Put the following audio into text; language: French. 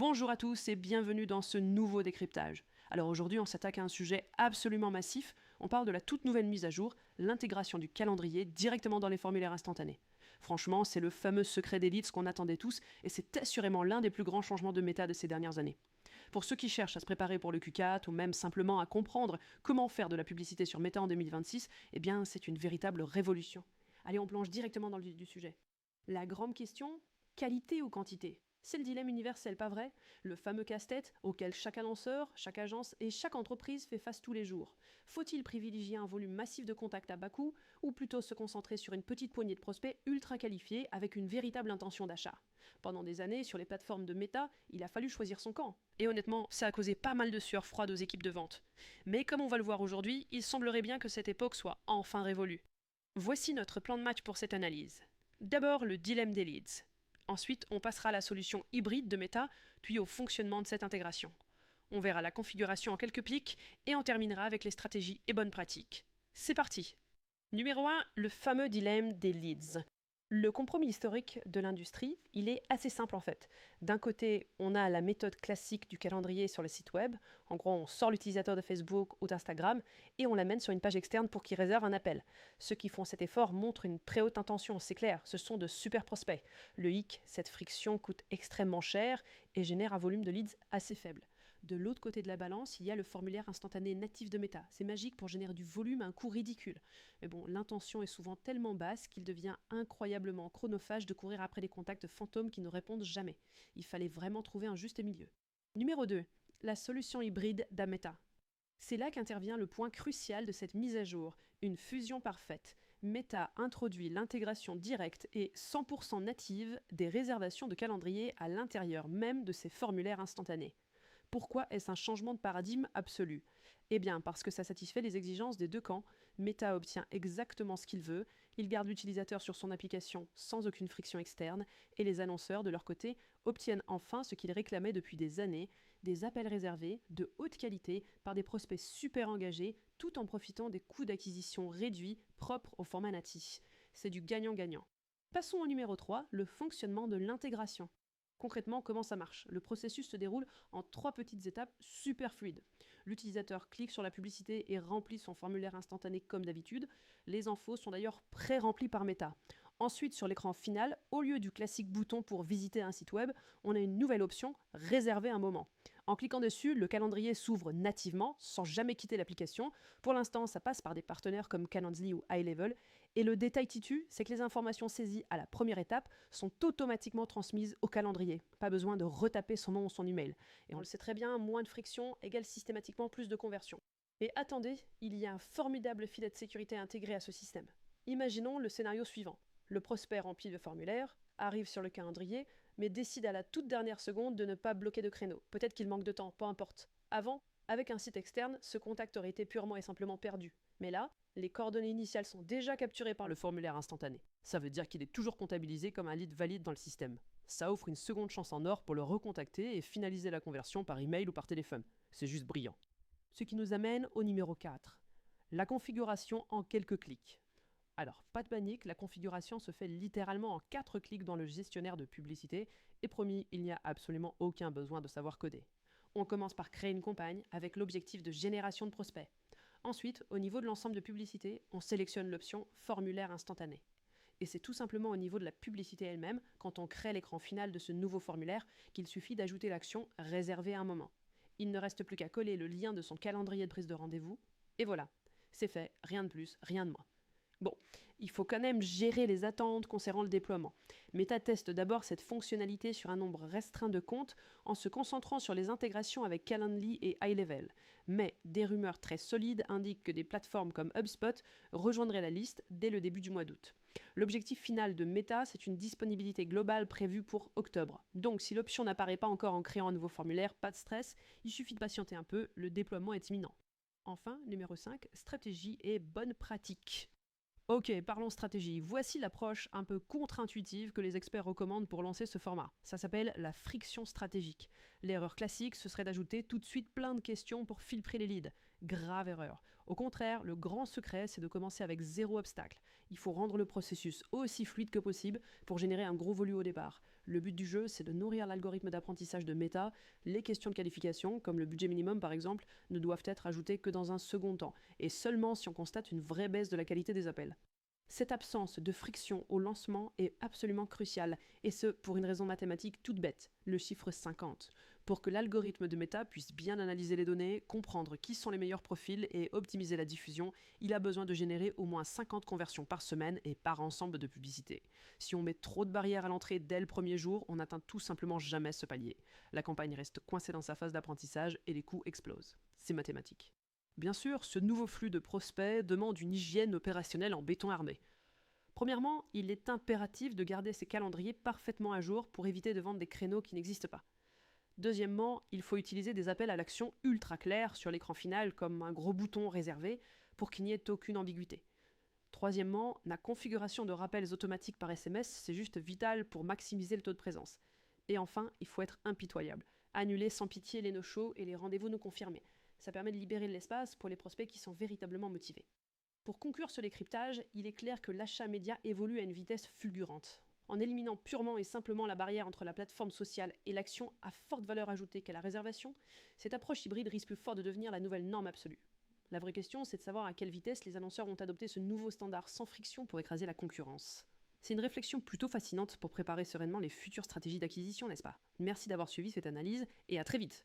Bonjour à tous et bienvenue dans ce nouveau décryptage. Alors aujourd'hui, on s'attaque à un sujet absolument massif. On parle de la toute nouvelle mise à jour, l'intégration du calendrier directement dans les formulaires instantanés. Franchement, c'est le fameux secret des leads qu'on attendait tous et c'est assurément l'un des plus grands changements de méta de ces dernières années. Pour ceux qui cherchent à se préparer pour le Q4 ou même simplement à comprendre comment faire de la publicité sur Meta en 2026, eh bien c'est une véritable révolution. Allez, on plonge directement dans le vif du sujet. La grande question, qualité ou quantité? C'est le dilemme universel, pas vrai? Le fameux casse-tête auquel chaque annonceur, chaque agence et chaque entreprise fait face tous les jours. Faut-il privilégier un volume massif de contacts à bas coût ou plutôt se concentrer sur une petite poignée de prospects ultra qualifiés avec une véritable intention d'achat? Pendant des années, sur les plateformes de méta, il a fallu choisir son camp. Et honnêtement, ça a causé pas mal de sueur froide aux équipes de vente. Mais comme on va le voir aujourd'hui, il semblerait bien que cette époque soit enfin révolue. Voici notre plan de match pour cette analyse. D'abord, le dilemme des leads. Ensuite, on passera à la solution hybride de Meta, puis au fonctionnement de cette intégration. On verra la configuration en quelques clics et on terminera avec les stratégies et bonnes pratiques. C'est parti. Numéro 1, le fameux dilemme des leads. Le compromis historique de l'industrie, il est assez simple en fait. D'un côté, on a la méthode classique du calendrier sur le site web. En gros, on sort l'utilisateur de Facebook ou d'Instagram et on l'amène sur une page externe pour qu'il réserve un appel. Ceux qui font cet effort montrent une très haute intention, c'est clair, ce sont de super prospects. Le hic, cette friction coûte extrêmement cher et génère un volume de leads assez faible. De l'autre côté de la balance, il y a le formulaire instantané natif de Meta. C'est magique pour générer du volume à un coût ridicule. Mais bon, l'intention est souvent tellement basse qu'il devient incroyablement chronophage de courir après des contacts fantômes qui ne répondent jamais. Il fallait vraiment trouver un juste milieu. Numéro 2. La solution hybride d'Ameta. C'est là qu'intervient le point crucial de cette mise à jour, une fusion parfaite. Meta introduit l'intégration directe et 100% native des réservations de calendrier à l'intérieur même de ces formulaires instantanés. Pourquoi est-ce un changement de paradigme absolu? Eh bien, parce que ça satisfait les exigences des deux camps. Meta obtient exactement ce qu'il veut, il garde l'utilisateur sur son application sans aucune friction externe, et les annonceurs, de leur côté, obtiennent enfin ce qu'ils réclamaient depuis des années, des appels réservés, de haute qualité, par des prospects super engagés, tout en profitant des coûts d'acquisition réduits propres au format natif. C'est du gagnant-gagnant. Passons au numéro 3, le fonctionnement de l'intégration. Concrètement, comment ça marche? Le processus se déroule en 3 petites étapes super fluides. L'utilisateur clique sur la publicité et remplit son formulaire instantané comme d'habitude. Les infos sont d'ailleurs pré-remplies par Meta. Ensuite, sur l'écran final, au lieu du classique bouton pour visiter un site web, on a une nouvelle option, réserver un moment. En cliquant dessus, le calendrier s'ouvre nativement, sans jamais quitter l'application. Pour l'instant, ça passe par des partenaires comme Calendly ou iLevel. Et le détail titu, c'est que les informations saisies à la première étape sont automatiquement transmises au calendrier. Pas besoin de retaper son nom ou son email. Et on le sait très bien, moins de friction égale systématiquement plus de conversion. Et attendez, il y a un formidable filet de sécurité intégré à ce système. Imaginons le scénario suivant. Le prospect remplit le formulaire, arrive sur le calendrier, mais décide à la toute dernière seconde de ne pas bloquer de créneau. Peut-être qu'il manque de temps, peu importe. Avant, avec un site externe, ce contact aurait été purement et simplement perdu. Mais là, les coordonnées initiales sont déjà capturées par le formulaire instantané. Ça veut dire qu'il est toujours comptabilisé comme un lead valide dans le système. Ça offre une seconde chance en or pour le recontacter et finaliser la conversion par email ou par téléphone. C'est juste brillant. Ce qui nous amène au numéro 4. La configuration en quelques clics. Alors, pas de panique, la configuration se fait littéralement en 4 clics dans le gestionnaire de publicité, et promis, il n'y a absolument aucun besoin de savoir coder. On commence par créer une campagne avec l'objectif de génération de prospects. Ensuite, au niveau de l'ensemble de publicité, on sélectionne l'option formulaire instantané. Et c'est tout simplement au niveau de la publicité elle-même, quand on crée l'écran final de ce nouveau formulaire, qu'il suffit d'ajouter l'action réserver un moment. Il ne reste plus qu'à coller le lien de son calendrier de prise de rendez-vous, et voilà, c'est fait, rien de plus, rien de moins. Bon, il faut quand même gérer les attentes concernant le déploiement. Meta teste d'abord cette fonctionnalité sur un nombre restreint de comptes en se concentrant sur les intégrations avec Calendly et iLevel. Mais des rumeurs très solides indiquent que des plateformes comme HubSpot rejoindraient la liste dès le début du mois d'août. L'objectif final de Meta, c'est une disponibilité globale prévue pour octobre. Donc si l'option n'apparaît pas encore en créant un nouveau formulaire, pas de stress, il suffit de patienter un peu, le déploiement est imminent. Enfin, numéro 5, stratégie et bonne pratique. Ok, parlons stratégie. Voici l'approche un peu contre-intuitive que les experts recommandent pour lancer ce format. Ça s'appelle la friction stratégique. L'erreur classique, ce serait d'ajouter tout de suite plein de questions pour filtrer les leads. Grave erreur. Au contraire, le grand secret, c'est de commencer avec zéro obstacle. Il faut rendre le processus aussi fluide que possible pour générer un gros volume au départ. Le but du jeu, c'est de nourrir l'algorithme d'apprentissage de Meta. Les questions de qualification, comme le budget minimum par exemple, ne doivent être ajoutées que dans un second temps, et seulement si on constate une vraie baisse de la qualité des appels. Cette absence de friction au lancement est absolument cruciale, et ce, pour une raison mathématique toute bête, le chiffre 50. Pour que l'algorithme de Meta puisse bien analyser les données, comprendre qui sont les meilleurs profils et optimiser la diffusion, il a besoin de générer au moins 50 conversions par semaine et par ensemble de publicités. Si on met trop de barrières à l'entrée dès le premier jour, on n'atteint tout simplement jamais ce palier. La campagne reste coincée dans sa phase d'apprentissage et les coûts explosent. C'est mathématique. Bien sûr, ce nouveau flux de prospects demande une hygiène opérationnelle en béton armé. Premièrement, il est impératif de garder ses calendriers parfaitement à jour pour éviter de vendre des créneaux qui n'existent pas. Deuxièmement, il faut utiliser des appels à l'action ultra clairs sur l'écran final comme un gros bouton réservé pour qu'il n'y ait aucune ambiguïté. Troisièmement, la configuration de rappels automatiques par SMS, c'est juste vital pour maximiser le taux de présence. Et enfin, il faut être impitoyable. Annuler sans pitié les no-shows et les rendez-vous non confirmés. Ça permet de libérer de l'espace pour les prospects qui sont véritablement motivés. Pour conclure ce décryptage, il est clair que l'achat média évolue à une vitesse fulgurante. En éliminant purement et simplement la barrière entre la plateforme sociale et l'action à forte valeur ajoutée qu'est la réservation, cette approche hybride risque plus fort de devenir la nouvelle norme absolue. La vraie question, c'est de savoir à quelle vitesse les annonceurs vont adopter ce nouveau standard sans friction pour écraser la concurrence. C'est une réflexion plutôt fascinante pour préparer sereinement les futures stratégies d'acquisition, n'est-ce pas? Merci d'avoir suivi cette analyse et à très vite.